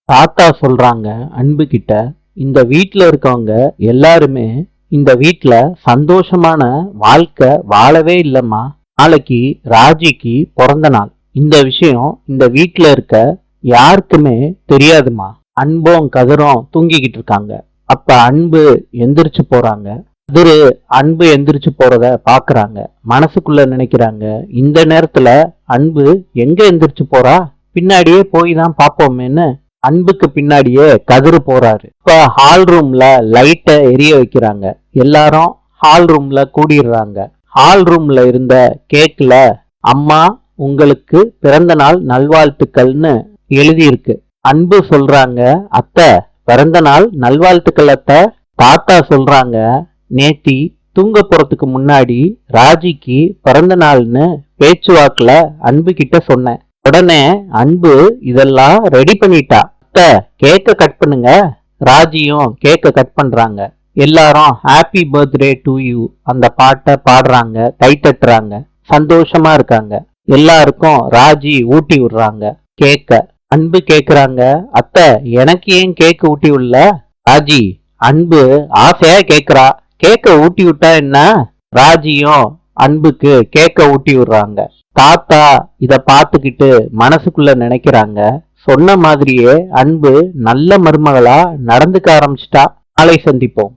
தாத்தா சொல்றாங்க அன்பு கிட்ட, இந்த வீட்ல இருக்கவங்க எல்லாருமே இந்த வீட்ல சந்தோஷமான வாழ்க்கை வாழவே இல்லம்மா. நாளைக்கு ராஜிக்கு பிறந்த நாள். இந்த விஷயம் இந்த வீட்ல இருக்க யாருக்குமே தெரியாதுமா. அன்பும் கதிரும் தூங்கிக்கிட்டு இருக்காங்க. அப்ப அன்பு எந்திரிச்சு போறாங்க. கதிரு அன்பு எந்திரிச்சு போறத பாக்குறாங்க. மனசுக்குள்ள நினைக்கிறாங்க, இந்த நேரத்துல அன்பு எங்க எந்திரிச்சு போறா, பின்னாடியே போய் தான் பாப்போமேன்னு அன்புக்கு பின்னாடியே கதிரு போறாரு. இப்ப ஹால் ரூம்ல லைட்ட எரிய வைக்கிறாங்க. எல்லாரும் ஹால் ரூம்ல கூடிடுறாங்க. ஹால் ரூம்ல இருந்த கேக்ல அம்மா உங்களுக்கு பிறந்த நாள் நல்வாழ்த்துக்கள்னு எழுதியிருக்கு. அன்பு சொல்றாங்க, அத்தை பிறந்த நாள் நல்வாழ்த்துக்கள் அத்தை. தாத்தா சொல்றாங்க, நேத்தி தூங்க போறதுக்கு முன்னாடி ராஜிக்கு பிறந்த நாள்னு பேச்சுவாக்குல அன்பு கிட்ட சொன்னேன். உடனே அன்பு இதெல்லாம் ரெடி பண்ணிட்டா. அத்தை கேக்க கட் பண்ணுங்க. ராஜியும் கேக்க கட் பண்றாங்க. எல்லாரும் ஹாப்பி பர்த்டே டு யூ அந்த பாட்டை பாடுறாங்க, கை தட்டுறாங்க, சந்தோஷமா இருக்காங்க. எல்லாருக்கும் ராஜி ஊட்டி விடுறாங்க கேக்க. அன்பு கேக்குறாங்க, அத்தை எனக்கு ஏன் கேக்கு ஊட்டி விடல? ராஜி, அன்பு ஆசையா கேக்குறா, கேக்க ஊட்டி விட்டா என்ன? ராஜியும் அன்புக்கு கேக்க ஊட்டி விடுறாங்க. தாத்தா இத பாத்துக்கிட்டு மனசுக்குள்ள நினைக்கிறாங்க, சொன்ன மாதிரியே அன்பு நல்ல மருமகளா நடந்துக்க ஆரம்பிச்சிட்டா. நாளை சந்திப்போம்.